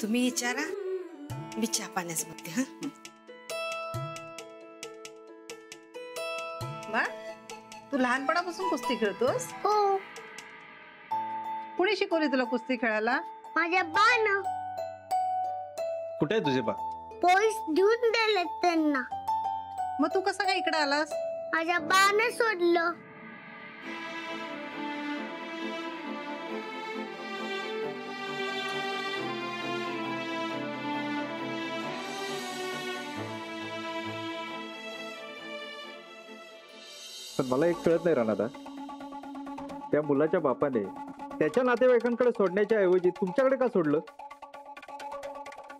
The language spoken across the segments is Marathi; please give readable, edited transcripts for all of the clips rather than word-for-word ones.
तुम्ही विचारा, मी चहा पाण्यास बघते. हा बा, तू लहानपणापासून कुस्ती खेळतोस? हो. कुणी शिकवली तुला कुस्ती खेळायला? माझ्या बानं. कुठे आहे तुझे बा? पोलीस घेऊन गेले त्यांना. मग तू कसा काय इकडे आलास? माझ्या बानं सोडलं. पण मला एक कळत नाही राणा, त्या मुलाच्या बापाने त्याच्या नातेवाईकांकडे सोडण्याच्या ऐवजी तुमच्याकडे का सोडलं?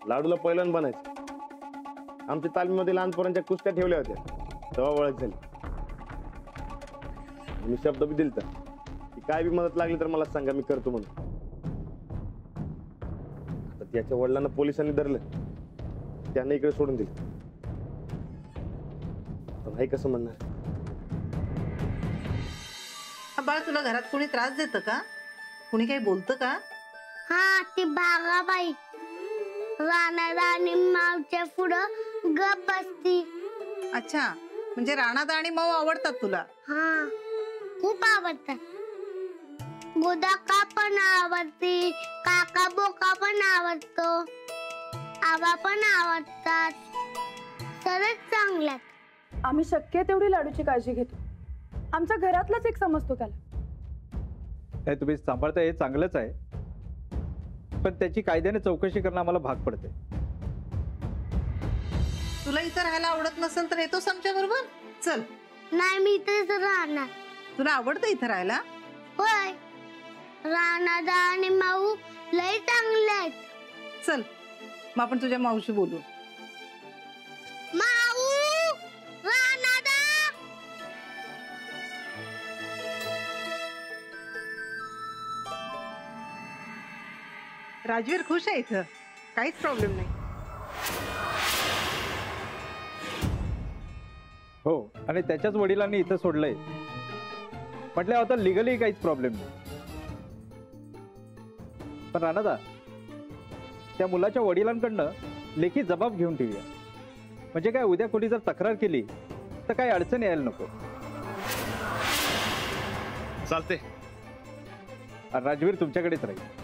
लाडूला पहिल्यांदा बनायचं. आमच्या तालमीमध्ये लहान पोरांच्या कुस्त्या ठेवल्या होत्या, तेव्हा ओळख झाली. मी शब्द बी दिलता की काय बी मदत लागली तर मला सांगा, मी करतो म्हणून. आता त्याच्या वडिलांना पोलिसांनी धरलं, त्यांना इकडे सोडून दिलं. पण नाही कसं म्हणणार? बाळ, तुला घरात कोणी त्रास देतं का? कुणी काही बोलतं का? हा, ती भागाबाई राणा आणि मावच्या पुढं गप बसती. अच्छा, म्हणजे राणा आणि माऊ आवडतात तुला? हा, खूप आवडतात. गोदाका पण आवडती, काका बोका पण आवडतो, आबा पण आवडतात. सरच चांगल्यात. आम्ही शक्य तेवढी लाडूची काळजी घेतो. आमच्या घरातलाच एक समजतो त्याला. नाही, तुम्ही सांभाळता हे चांगलंच आहे, पण त्याची कायद्याने चौकशी करणं आम्हाला भाग पडते. तुला इथं राहायला आवडत नसेल तर येतोस आमच्या बरोबर? चल. नाही, मी इथेच राहणार. तुला आवडतं इथं राहायला? होय, राणा आणि माऊ लय चांगले आहेत. चल, मग आपण तुझ्या मावशी बोलू. माऊ, राणादा. राजवीर खुश आहे इथं, काहीच प्रॉब्लेम नाही. हो, आणि त्याच्याच वडिलांनी इथं सोडलंय म्हटलं, आता लिगली काहीच प्रॉब्लेम नाही. पण राणादा, त्या मुलाच्या वडिलांकडनं लेखी जबाब घेऊन ठेवूया. म्हणजे काय, उद्या कोणी जर तक्रार केली तर काही अडचण यायला नको. चालते. राजवीर तुमच्याकडेच राहील.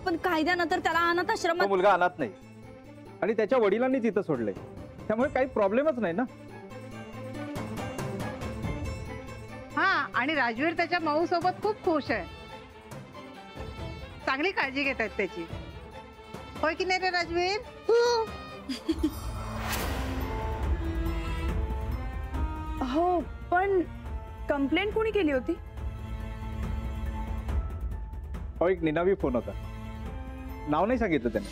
पण कायद्यानंतर त्याला अनाथ तो आश्रमात. मुलगा अनाथ नाही आणि त्याच्या वडिलांनीच इथं सोडलंय, त्यामुळे काही प्रॉब्लेमच नाही ना. हा, आणि राजवीर त्याच्या माऊ सोबत खूप खुश आहे. चांगली काळजी घेत आहेत त्याची. होय की नाही रे राजवीर? हो, पण कंप्लेंट कोणी केली होती? हो, एक निनावी फोन होता, नाव नाही सांगितलं त्याने.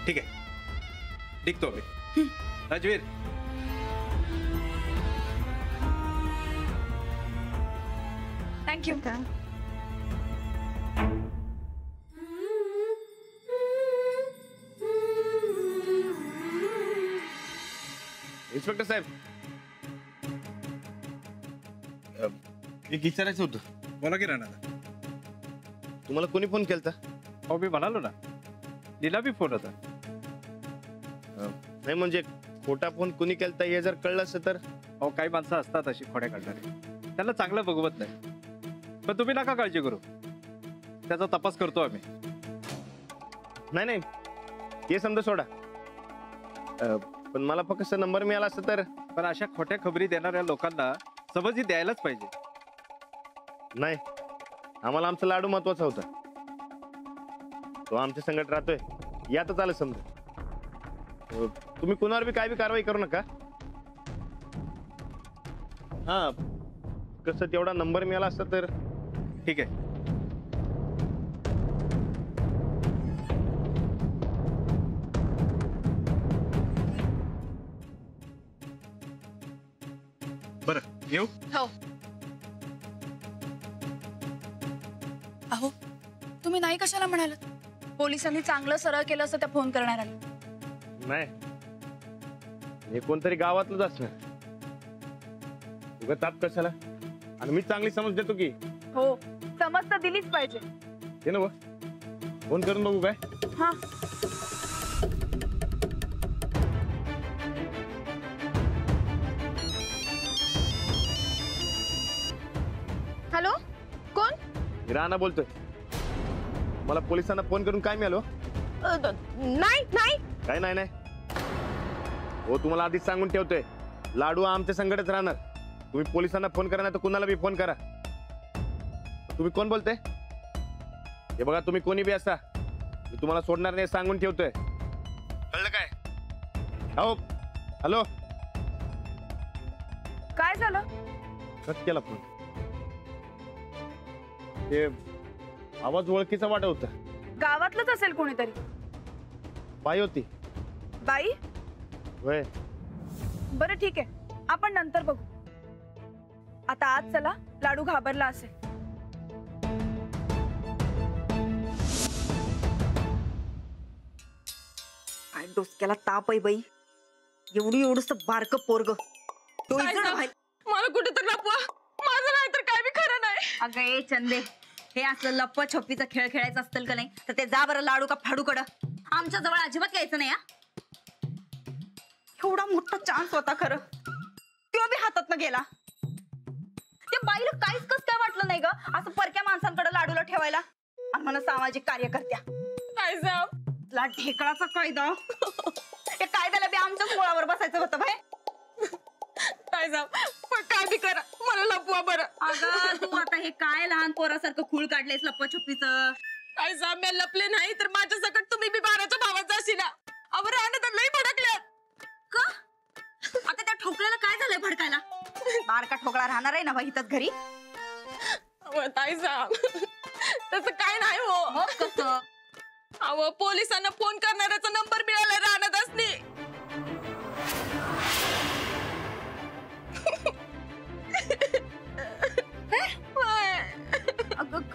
ठीक आहे, निघतो मी. राजवीर, थँक्यू. इन्स्पेक्टर साहेब, एक विचारायचं होतं. बोला की राणा. तुम्हाला कोणी फोन केलता? हो, मी म्हणालो ना, निनावी फोन होता. नाही म्हणजे खोटा फोन कोणी केलता हे जर कळलं असं तर? हो, काही माणसं असतात अशी खोड्या काढणारी, त्यांना चांगलं बघवत नाही. पण तुम्ही नका काळजी करू, त्याचा तपास करतो आम्ही. नाही नाही, हे समजा सोडा. पण मला फक्त नंबर मिळाला असं तर? पण अशा खोट्या खबरी देणाऱ्या लोकांना समज ही द्यायलाच पाहिजे. नाही, आम्हाला आमचा लाडू महत्वाचा होता. तो आमच्या संकट राहतोय यातच आलं समजा. तुम्ही कुणावर बी काय बी कारवाई करू नका. हा, कसं तेवढा नंबर मिळाला असता तर? ठीक आहे. बरं, येऊ? हो. अहो, तुम्ही नाही कशाला म्हणालात? पोलिसांनी चांगलं सरळ केलं असं त्या फोन करणाऱ्याला. नाही, हे कोणतरी गावातलंच असणार. तुझं ताप कशाला? आणि मी चांगली समज देतो की. हो, समज तर दिलीच पाहिजे. ये ना फोन करून बघू काय? हा. हॅलो, कोण? राणा बोलतोय. मला पोलिसांना फोन करून काय मिळालो? नाही नाही. काय नाही नाही. हो, तुम्हाला आधीच सांगून ठेवतोय, लाडू आमच्या संकटच राहणार. तुम्ही पोलिसांना फोन करा, नाही तर कुणाला बी फोन करा. तुम्ही कोण बोलते? हे बघा, तुम्ही कोणी बी असा, मी तुम्हाला सोडणार नाही सांगून ठेवतोय. कळलं काय? हो. हॅलो. काय झालं? कट केला फोन. ते आवाज ओळखीचा वाटत होता. गावातलंच असेल कोणीतरी. बाई होती. बाई? होय. बरं ठीक आहे, आपण नंतर बघू. आता आज चला, लाडू घाबरला असेल. काय डोसक्याला ताप आहे बाई. एवढंस बारक पोरग. मला कुठे तर लपवा, माझं नाही तर काय बी खरं नाही. अगं ए चंदे, हे असलं लपवा छप्पीचा खेळ खेळायचं असतं का नाही, तर ते जा बरं लाडू का फाडू कड. आमच्या जवळ अजिबात यायचं नाही. एवढा मोठा चान्स होता खरं, तो बी हातात गेला. त्या बाईला काहीच कस काय वाटलं नाही ग, असं परक्या माणसांकडे लाडूला ठेवायला. आणि मला सामाजिक कार्यकर्त्या काय जाऊ ला ढेकळाचा कायदा. त्या कायद्याला बी आमच्याच मुळावर बसायचं होतं भाई. काय जाऊ, पण काय बी करा, मला लपवा बरं. अगं तू आता हे काय लहान पोरासारखं खूळ काढलेस लपछपीचं. काय जाऊ, मी लपले नाही तर माझ्या सकट तुम्ही बी बाराच्या भावाचा असिला. अवर तर लई भडकल्यात. का आता त्या ठोकळ्याला काय झालंय भडकायला? बारका ठोकळा राहणार आहे ना बाई इथंच घरी. ताई जाऊ, तसं काय नाही हो. कसं? अहो, पोलिसांना फोन करणाऱ्याचा नंबर मिळाला राहण्यात.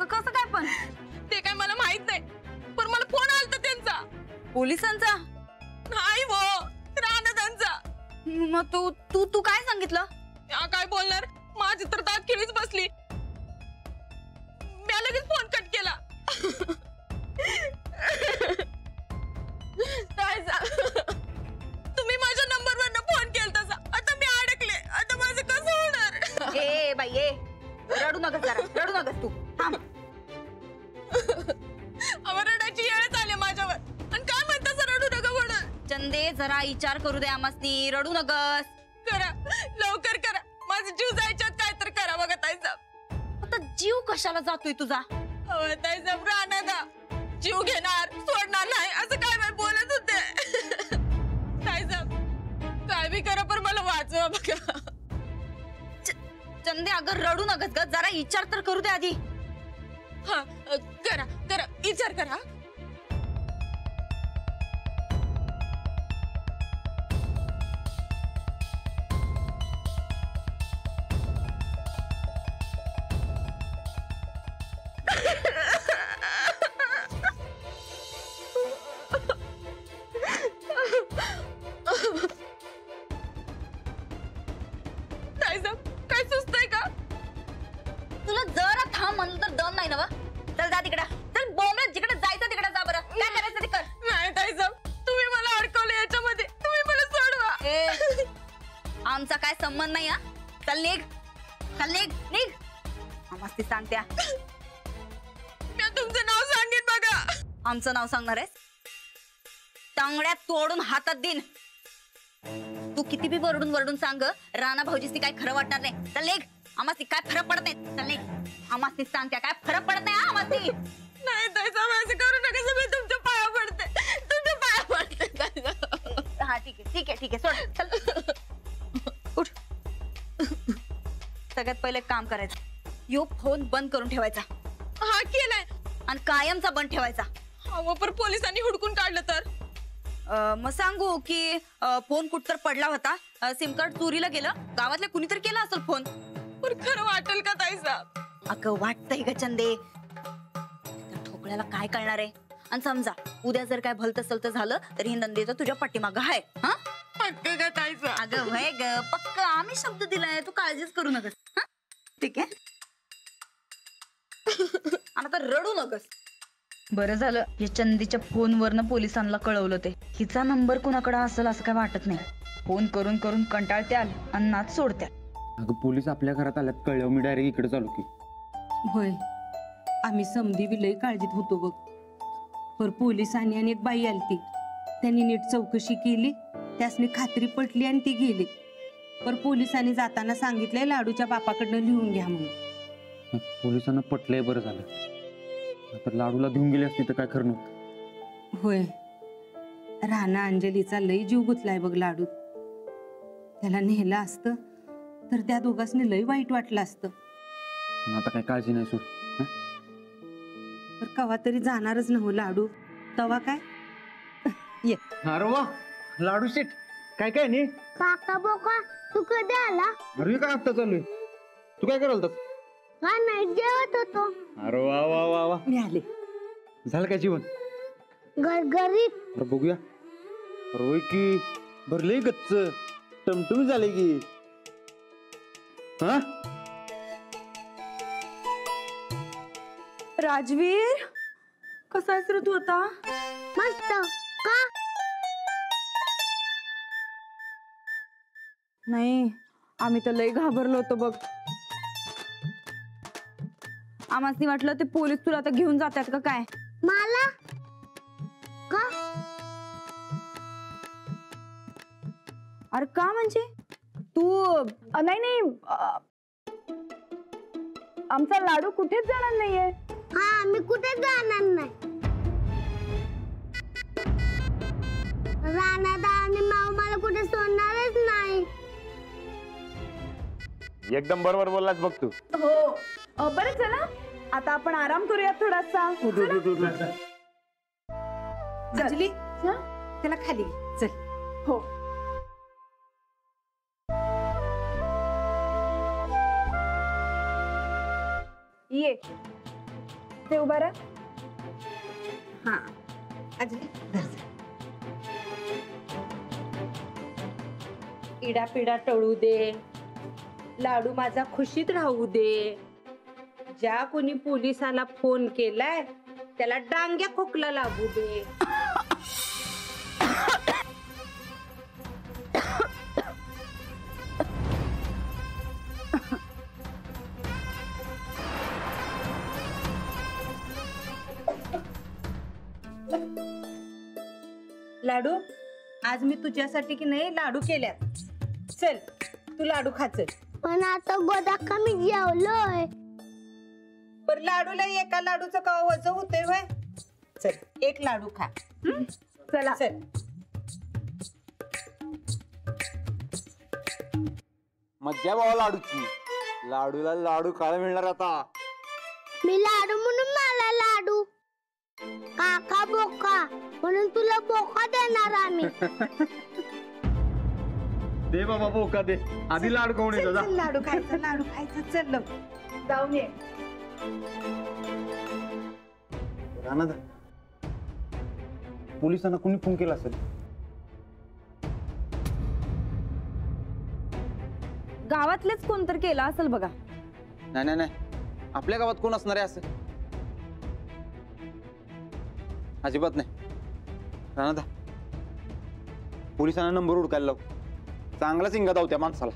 कसं काय पण? ते काय मला माहित नाही, पण मला फोन आलता त्यांचा. पोलिसांचा? नाही हो, राहण्याचा. मग तू तू तू काय सांगितलं? काय बोलणार, माझी तर दात खिळीच बसली. मी लगेच फोन कट केला. तुम्ही माझ्या नंबरवरनं फोन केला तसा. आता मी अडकले, आता माझं कसं होणार? ए बाई ए, रडू नका जरा, रडू नका तू. रडायची वेळच आली माझ्यावर. आणि काय म्हणतास रडू नका म्हणून? चंदे जरा विचार करू दे आम्हासनी, रडू नकस. करा, लवकर करा, माझा जीव जायच्यात काय तर करा. बघा ताईसाहेब, आता जीव कशाला जातोय तुझा? ताईसाहेब राहणार, जीव घेणार, सोडणार नाही असं काय बाई बोलत होते. ताईसाहेब काय बी करा, पण मला वाचवा बघा. चंदे अगं रडू नकस ग, जरा विचार तर करू दे आधी. हा, करा करा, विचार करा. काय सुचतंय का तुला? जरा थांब म्हणलं तर दम नाही ना. चल जा तिकडे, चल बोंबलत जिकडे जायचं तिकडे जा बरं. काय करायचं ते कर. नाही ताईसाहेब, तुम्ही मला अडकवलं याच्यामध्ये, तुम्ही मला सोडवा. आमचा काय संबंध नाही. हा चल निघ, चल निघ निघ. आम्हाला सांगत्या मी तुमचं नाव सांगेन बघा. आमचं नाव सांगणार आहेस? टांगड्यात तोडून हातात देईन. तू किती बी वरडून वरडून सांग, राणा भाऊजीची काय खरं वाटणार नाही. चल निघ, आम्हाला काय फरक पडत नाही. चल निघ, आम्हाला सांगत्या काय फरक पडत नाही. आम्हाला नाही ताईसाहेब, असं करू नका. मी तुमच्या पाया पडते, तुमच्या पाया पडते. हा ठीक आहे ठीक आहे ठीक आहे, सोड चल उठ. सगळ्यात पहिले काम करायचं, यो फोन बंद करून ठेवायचा. हा केलाय. आणि कायमचा बंद ठेवायचा. अहो पण पोलिसांनी हुडकून काढलं तर? मग सांगू की फोन कुठतर पडला होता, सिम कार्ड चोरीला गेलं, गावातल्या कुणीतरी केला असेल फोन. पण खरं वाटेल का ताईसाहेब? अगं वाटतंय ग चंदे, त्या ठोकळ्याला काय कळणार आहे. आणि समजा उद्या जर काय भलत सलत झालं तर ही नंदी तर तुझ्या पाठीमागं आहे. हा पक्क का ताईचा? अगं वय ग पक्क आम्ही शब्द दिलाय, तू काळजीच करू नकस. हं? ठीक आहे. आणि आता रडू नकस. बरं झालं या चंदीच्या फोनवरनं पोलिसांना कळवलं ते. हिचा नंबर कोणाकडे असेल असं काय वाटत नाही. फोन करून करून कंटाळत्याल आणि नाच सोडत्याल. अगं पोलीस आपल्या घरात आल्यात कळल्यावर मी डायरेक्ट इकडे चालू की. होय, आम्ही समधी बी लई काळजीत होतो बघ. पर पोलिसांनी आणि एक बाई आलती, त्यांनी नीट चौकशी केली, त्यासनी खात्री पटली आणि ती गेली. पर पोलिसांनी जाताना सांगितलंय लाडूच्या बापाकडनं लिहून घ्या म्हणून. पोलिसांना पटलंय, बरं झालं. तर लाडूला घेऊन गेली असती तर काय खरं नव्हतं. होय, राणा अंजलीचा लई जीव गुतलाय बघ लाडू. त्याला नेलं असतं तर त्या दोघांनी लई वाईट वाटलं असतं. पण आता काय काळजी नाही सोड. पर कवा तरी जाणारच नव्ह लाडू, तवा काय. ये. अरे वा, लाडू शेट काय काय नाही. काका बोका तू कधी आला? अरे काय आता चालू आहे? तू काय कराल तर? हा नाही जेवत होतो. अरे वा वा वा वा, मी आले. झालं काय जेवण? गरगरीत. अरे बघूया. रोय की भरले गच्च टमटमी झाले की. हा राजवीर, कसा आहेस रे तू आता? मस्त. का? नाही, आम्ही तर लई घाबरलो होतो बघ. आम्हाला वाटलं ते पोलीस तुला आता घेऊन जातात का काय. मला? का? अरे का म्हणजे तू नाही आमचा लाडू कुठेच जाणार नाहीये. हा मी कुठे जाणार नाही. राणादा आणि माऊ मला कुठे सोडणारच नाही. एकदम बरोबर बोललास बघ तू. हो बरं चला आता आपण आराम करूया थोडासा. अंजली, त्याला खाली घे. चल. हो. ये ते उभा राहा. हा अंजली धर जा. इडा पिडा टळू दे, लाडू माझा खुशीत राहू दे. ज्या कोणी पोलिसाला फोन केलाय त्याला डांग्या खोकला लागू दे. लाडू, आज मी तुझ्यासाठी की नाही लाडू केल्यात. चल तू लाडू खा. चल. पण आता गोदाका मी जेवलोय. पर लाडूला एका लाडूचं कवा वजन होतंय व्हय. चल एक लाडू खा. चला. चल. मज्जा बाबा लाडूची. लाडूला लाडू खायला मिळणार आता. मी लाडू म्हणून मला लाडू. काका बोका म्हणून तुला बोका देणार आम्ही. दे बाबा बोका दे. आधी लाडू खाऊन येतो जा. चल, लाडू खायचं, लाडू खायचं. चल लव. जाऊन ये. राणादा, पोलिसांना कोणी फोन केला असेल? गावातलेच कोणतर केला असेल बघा. नाही नाही नाही, आपल्या गावात कोण असणार आहे असं? अजिबात नाही. राणादा, पोलिसांना नंबर हुडकायला लाव. चांगलाच इंगा दाव त्या माणसाला.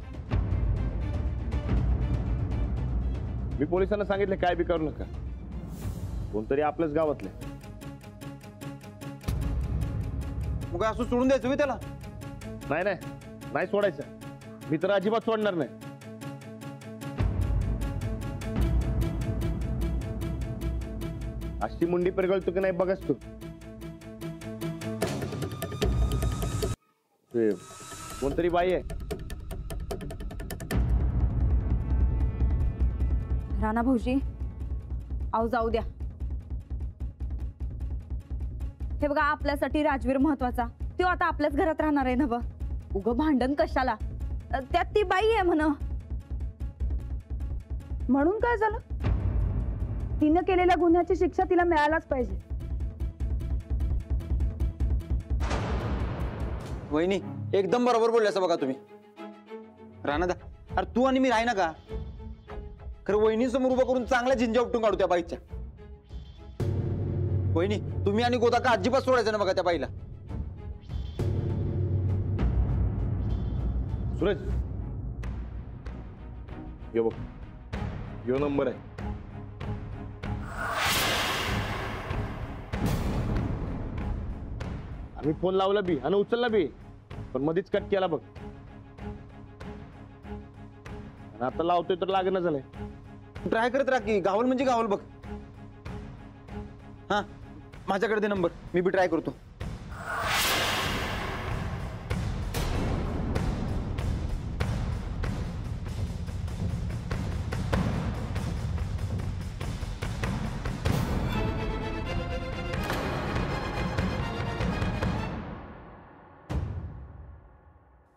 मी पोलिसांना सांगितलं काय बी करू नका. कोणतरी आपल्याच गावातले. मग काय असं सोडून द्यायचं त्याला? नाही नाही नाही सोडायचं. मी तर अजिबात सोडणार नाही. अशी मुंडी पेरगळतो की नाही बघच तू. कोणतरी बाई आहे. राणा भाऊजी, आव जाऊ द्या. हे बघा, आपल्यासाठी राजवीर महत्वाचा. तो आता आपल्याच घरात राहणार आहे ना. ब उगं भांडण कशाला. त्यात ती बाई आहे म्हणून काय झालं? तिनं केलेल्या गुन्ह्याची शिक्षा तिला मिळायलाच पाहिजे. वहिनी एकदम बरोबर बोलल्यास बघा तुम्ही. राणादा, अरे तू आणि मी राही ना का, खरं वहिनी समोर उभं करून चांगल्या झिंजा उपटून काढू त्या बाईच्या. वहिनी तुम्ही आणि गोदा का अजिबात सोडायचं ना बघा त्या बाईला. सूरज, यो बघ, यो नंबर आहे. आम्ही फोन लावला बी आणि उचलला बी, पण मध्येच कट केला बघ. आणि आता लावतोय तर लागणं झालंय. ट्राय करत राहा की, गावल म्हणजे गावल बघ. हा माझ्याकडे दे नंबर, मी बी ट्राय करतो.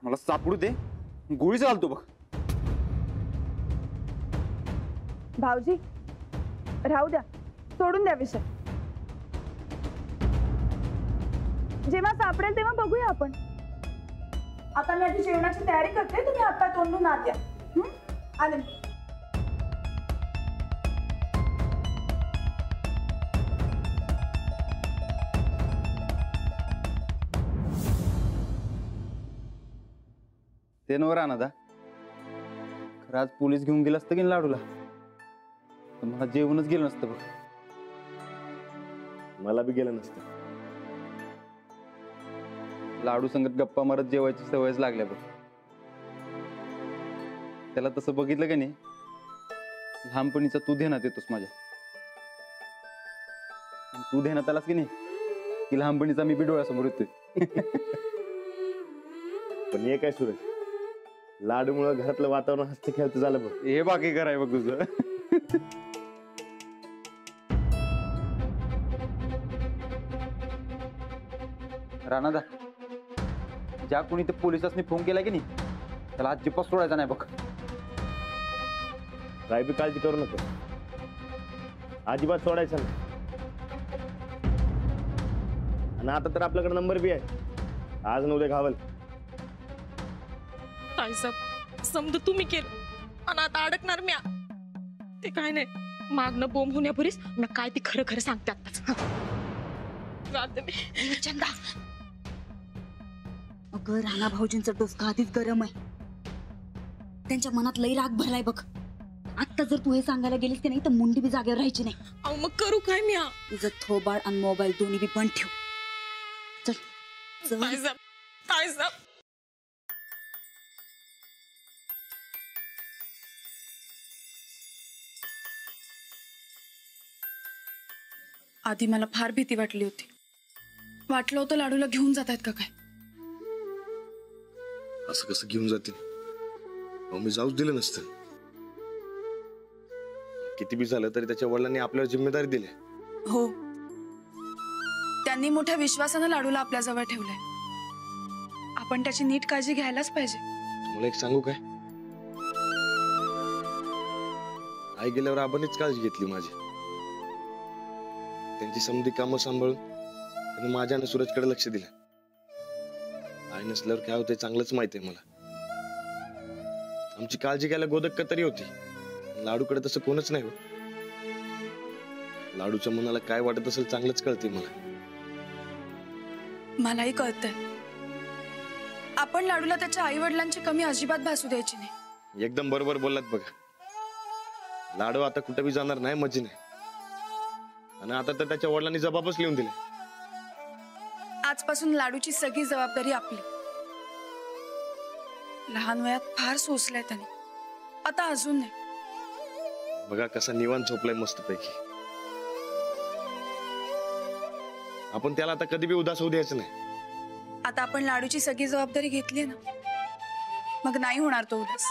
मला सापडू दे, गोळीच घालतो बघ. भाऊजी राहू द्या, सोडून द्या विषय. जेव्हा सापडेल तेव्हा बघूया आपण. आता मी आधी जेवणाची तयारी करते, तुम्ही हातपाय तोंडून आत या. आले. ते नवर अनादा, खरं आज पोलीस घेऊन गेलं असतं की लाडूला, तर मला जेवणच गेलं नसतं बघ. मला बी गेलं नसतं. लाडू संगत गप्पा मारत जेवायची सवयच लागल्या बघ. त्याला तसं बघितलं का नाही, लहानपणीचा तू ध्यानात येतोस माझ्या. आणि तू ध्यानात आलास की नाही, की लहानपणीचा मी बी डोळ्यासमोर येतोय. पण हे काय सूरज, लाडूमुळे घरातलं वातावरण हसत खेळत झालं बघ. हे बाकी कराय बघ तुझं. राणादा, ज्या कोणी ते पोलिसांनी फोन केला की नाही, त्याला अजिबात सोडायचा नाही बघ. काय बी काळजी करू नको, अजिबात सोडायचं नाही. आणि आता तर आपल्याकडे नंबर बी आहे, आज न उद्या घावल. ताईसाहेब, समजा तुम्ही केलं आणि आता अडकणार म्या. ते काय नाही, मागणं बोंब होण्यापूर्वीच मी काय ते खरं खरं सांगते आताच. जाते मी. चंदा, अगं राणा भाऊजींचं डोसकं आधीच गरम आहे. त्यांच्या मनात लई राग भरलाय बघ. आता जर तू हे सांगायला गेलीस की नाही तर मुंडी बी जागेवर राहायची नाही. अहो मग करू काय म्या? तुझं थोबाड आणि मोबाईल दोन्ही बी बंद ठेव. चल चल. ताईसाहेब, ताईसाहेब. आधी मला फार भीती वाटली होती. वाटलं होतं लाडूला घेऊन जात आहेत का काय. असं कसं घेऊन जातील? मी जाऊच दिलं नसतं. किती बी झालं तरी त्याच्या वडिलांनी आपल्याला जिम्मेदारी दिली. हो, त्यांनी मोठ्या विश्वासानं लाडूला आपल्या जवळ ठेवलंय. आपण त्याची नीट काळजी घ्यायलाच पाहिजे. मला एक सांगू काय, आई गेल्यावर आपणच काळजी घेतली माझी. त्यांची समधी कामं सांभाळून त्याने माझ्या आणि सूरजकडे लक्ष दिलं. आई नसल्यावर काय होतंय चांगलंच माहिती आहे मला. आमची काळजी घ्यायला गोदक्का तरी होती, लाडूकडे तसं कोणच नाही. लाडूच्या मनाला काय वाटत असेल चांगलंच कळते मला. मलाही कळतंय. आपण लाडूला त्याच्या आई वडिलांची कमी अजिबात भासू द्यायची नाही. एकदम बरोबर बोललात बघा. लाडू आता कुठे बी जाणार नाही, मजी नाही. आणि आता तर त्याच्या वडिलांनी जबाबच लिहून दिले. आजपासून लाडूची सगळी जबाबदारी आपली. लहान वयात फार सोसलाय त्याने, आता अजून नाही. बघा कसा निवांत झोपलाय मस्तपैकी. आपण त्याला आता कधी बी उदास होऊ द्यायचं नाही. आता आपण लाडूची सगळी जबाबदारी घेतली ना, मग नाही होणार तो उदास.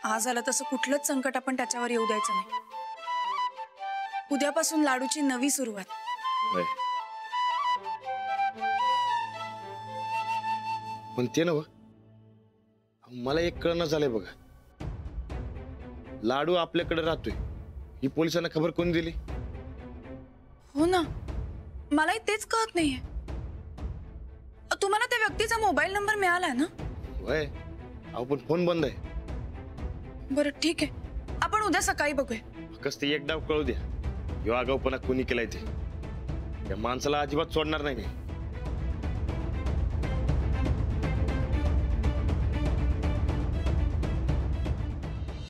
आज आलं तसं कुठलंच संकट आपण त्याच्यावर येऊ द्यायचं नाही. उद्यापासून लाडूची नवी सुरुवात. पण ते ना मला एक कळणं झालंय बघा. लाडू आपल्याकडे राहतोय ही पोलिसांना खबर कोणी दिली? हो ना, मलाही तेच कळत नाहीये. त्या व्यक्तीचा मोबाईल नंबर मिळालाय ना? वय अहो पण फोन बंद आहे. बरं ठीक आहे, आपण उद्या सकाळी बघूया. कस ते एक डाव कळू द्या. ह्यो आगाऊपणा कोणी केलाय ते. त्या माणसाला अजिबात सोडणार नाही मी.